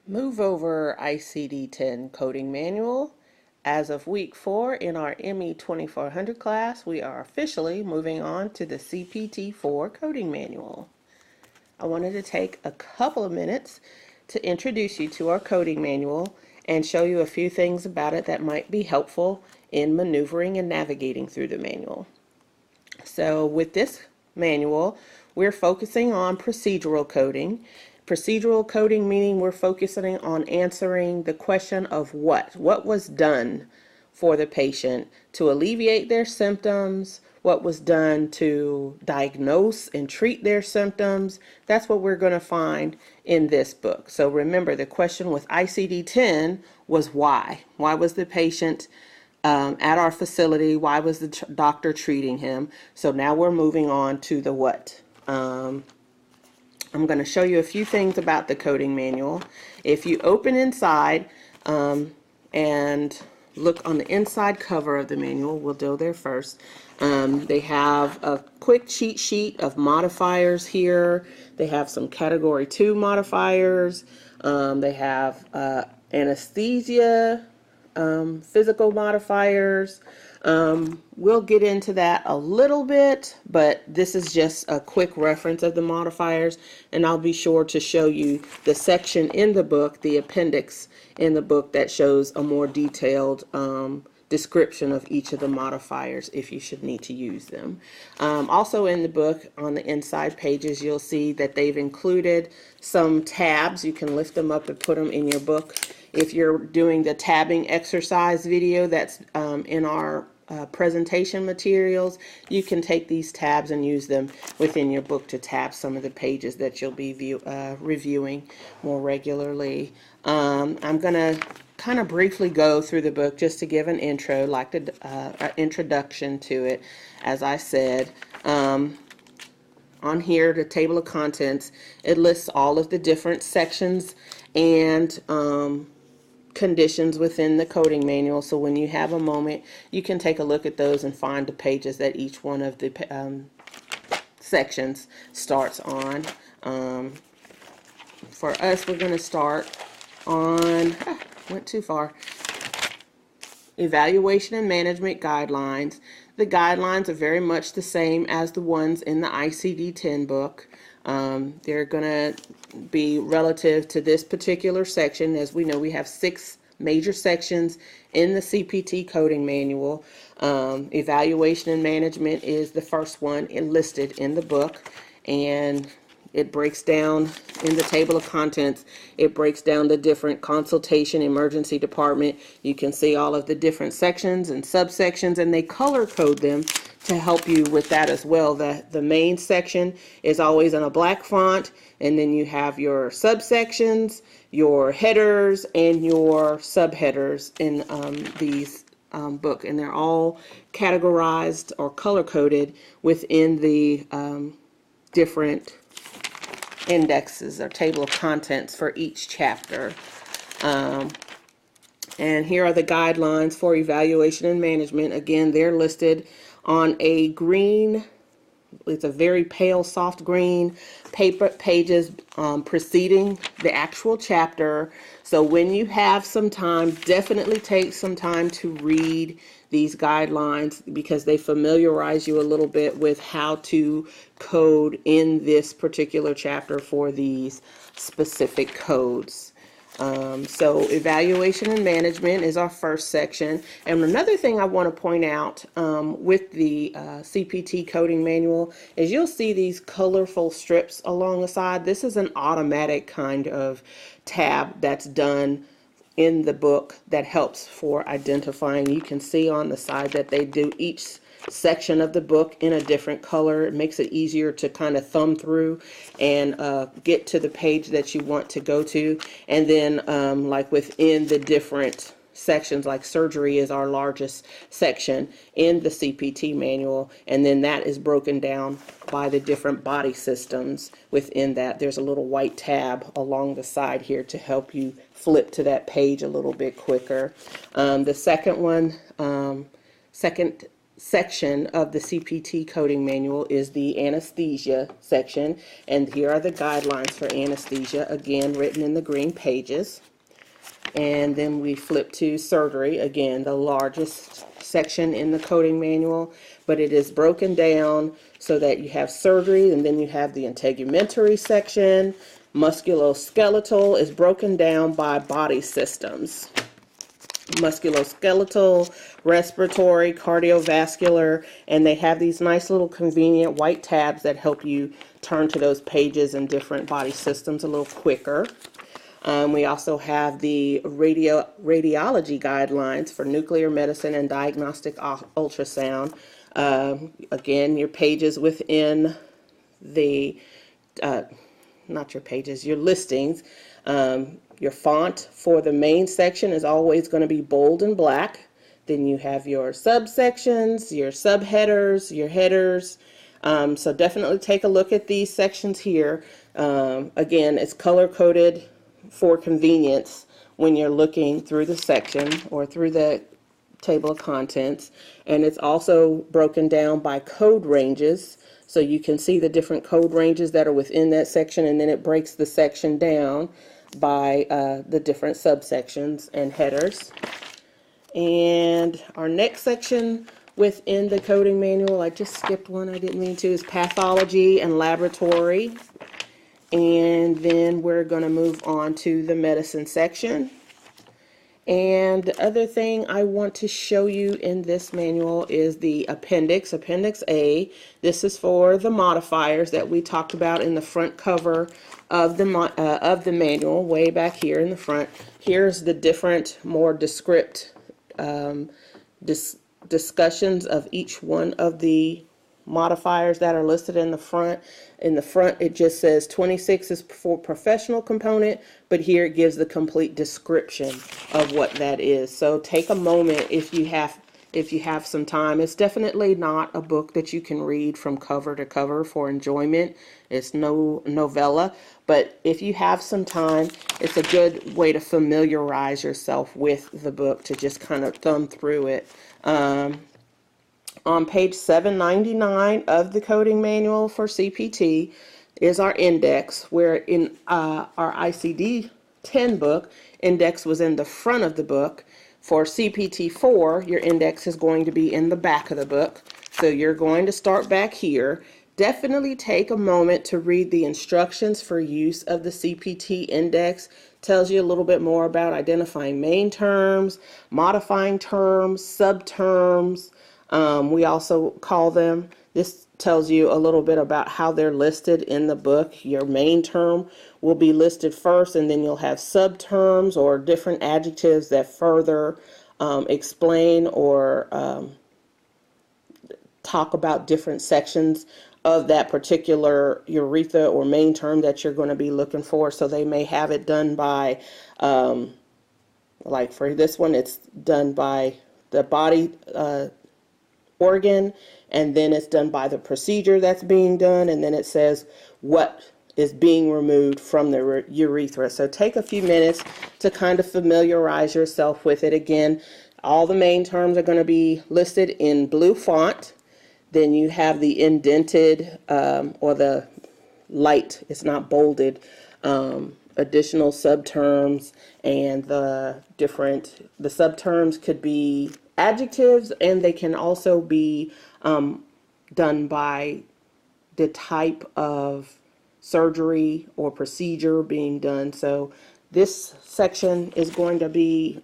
Move over ICD-10 coding manual. As of week 4 in our ME 2400 class, we are officially moving on to the CPT4 coding manual. I wanted to take a couple of minutes to introduce you to our coding manual and show you a few things about it that might be helpful in maneuvering and navigating through the manual. So with this manual, we're focusing on procedural coding. Procedural coding meaning we're focusing on answering the question of what was done for the patient to alleviate their symptoms, what was done to diagnose and treat their symptoms. That's what we're going to find in this book. So remember, the question with ICD-10 was why. Why was the patient at our facility? Why was the doctor treating him? So now we're moving on to the what. I'm going to show you a few things about the coding manual. If you open inside and look on the inside cover of the manual, we'll go there first. They have a quick cheat sheet of modifiers here. They have some category 2 modifiers. They have anesthesia, physical modifiers. We'll get into that a little bit, but this is just a quick reference of the modifiers, and I'll be sure to show you the section in the book, the appendix in the book, that shows a more detailed description of each of the modifiers if you should need to use them. Also in the book, on the inside pages, you'll see that they've included some tabs. You can lift them up and put them in your book. If you're doing the tabbing exercise video that's in our presentation materials, you can take these tabs and use them within your book to tab some of the pages that you'll be reviewing more regularly. I'm going to kind of briefly go through the book just to give an intro, like an introduction to it. As I said, on here, the table of contents, it lists all of the different sections and conditions within the coding manual. So when you have a moment, you can take a look at those and find the pages that each one of the sections starts on. For us, we're going to start on, went too far, evaluation and management guidelines. The guidelines are very much the same as the ones in the ICD-10 book. They're going to be relative to this particular section. As we know, we have 6 major sections in the CPT coding manual. Evaluation and management is the first one listed in the book, and it breaks down in the table of contents. It breaks down the different consultation, emergency department. You can see all of the different sections and subsections, and they color code them to help you with that as well. The main section is always in a black font, and then you have your subsections, your headers, and your subheaders in these book, and they're all categorized or color coded within the different indexes or table of contents for each chapter. And here are the guidelines for evaluation and management. Again, they're listed on a green, it's a very pale soft green paper pages preceding the actual chapter. So when you have some time, definitely take some time to read these guidelines, because they familiarize you a little bit with how to code in this particular chapter for these specific codes. So evaluation and management is our first section. And another thing I want to point out with the CPT coding manual is you'll see these colorful strips along the side. This is an automatic kind of tab that's done in the book that helps for identifying. You can see on the side that they do each section of the book in a different color. It makes it easier to kind of thumb through and get to the page that you want to go to. And then like within the different sections, like surgery is our largest section in the CPT manual, and then that is broken down by the different body systems within that. There's a little white tab along the side here to help you flip to that page a little bit quicker. The second one, second section of the CPT coding manual is the anesthesia section, and here are the guidelines for anesthesia, again written in the green pages. And then we flip to surgery, again the largest section in the coding manual, but it is broken down so that you have surgery, and then you have the integumentary section. Musculoskeletal is broken down by body systems: musculoskeletal, respiratory, cardiovascular, and they have these nice little convenient white tabs that help you turn to those pages in different body systems a little quicker. We also have the radiology guidelines for nuclear medicine and diagnostic ultrasound. Again, your pages within the, not your pages, your listings. Your font for the main section is always going to be bold and black. Then you have your subsections, your subheaders, your headers. So definitely take a look at these sections here. Again, it's color coded for convenience when you're looking through the section or through the table of contents, and it's also broken down by code ranges, so you can see the different code ranges that are within that section, and then it breaks the section down by the different subsections and headers. And our next section within the coding manual, I just skipped one, I didn't mean to, is pathology and laboratory. And then we're going to move on to the medicine section. And the other thing I want to show you in this manual is the appendix, Appendix A. This is for the modifiers that we talked about in the front cover of the manual, way back here in the front. Here's the different, more descriptive discussions of each one of the modifiers that are listed in the front. In the front, it just says 26 is for professional component, but here it gives the complete description of what that is. So take a moment if you have some time. It's definitely not a book that you can read from cover to cover for enjoyment. It's no novella, but if you have some time, it's a good way to familiarize yourself with the book, to just kind of thumb through it. On page 799 of the coding manual for CPT is our index, where in our ICD-10 book, index was in the front of the book. For CPT4, your index is going to be in the back of the book. So you're going to start back here. Definitely take a moment to read the instructions for use of the CPT index. Tells you a little bit more about identifying main terms, modifying terms, subterms. We also call them, this tells you a little bit about how they're listed in the book. Your main term will be listed first, and then you'll have subterms or different adjectives that further explain or talk about different sections of that particular urethra or main term that you're going to be looking for. So they may have it done by, like for this one, it's done by the body organ, and then it's done by the procedure that's being done, and then it says what is being removed from the urethra. So take a few minutes to kind of familiarize yourself with it. Again, all the main terms are going to be listed in blue font. Then you have the indented or the light, it's not bolded, additional subterms, and the subterms could be adjectives, and they can also be done by the type of surgery or procedure being done. So this section is going to be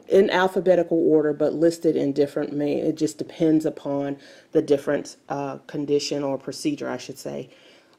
in alphabetical order, but listed in different, it just depends upon the different condition or procedure, I should say,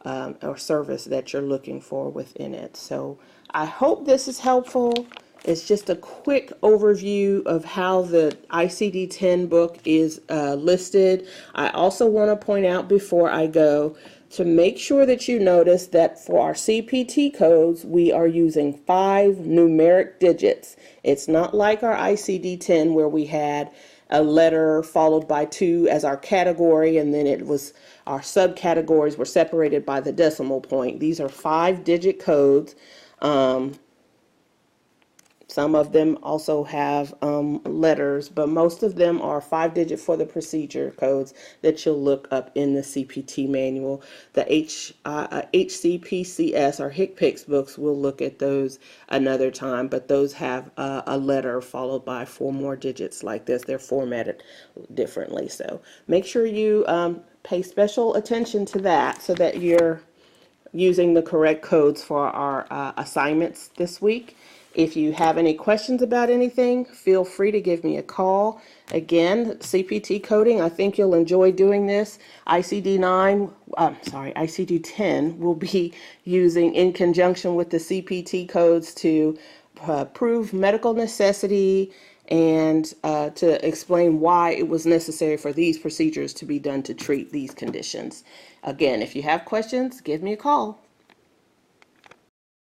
or service that you're looking for within it. So I hope this is helpful. It's just a quick overview of how the ICD-10 book is listed. I also want to point out before I go to make sure that you notice that for our CPT codes, we are using 5 numeric digits. It's not like our ICD-10 where we had a letter followed by 2 as our category, and then it was our subcategories were separated by the decimal point. These are 5-digit codes. Some of them also have letters, but most of them are 5-digit for the procedure codes that you'll look up in the CPT manual. The HCPCS or HCPCS books, we'll look at those another time, but those have a letter followed by 4 more digits like this. They're formatted differently. So make sure you pay special attention to that so that you're using the correct codes for our assignments this week. If you have any questions about anything, feel free to give me a call. Again, CPT coding, I think you'll enjoy doing this. ICD-10 will be using in conjunction with the CPT codes to prove medical necessity and to explain why it was necessary for these procedures to be done to treat these conditions. Again, if you have questions, give me a call.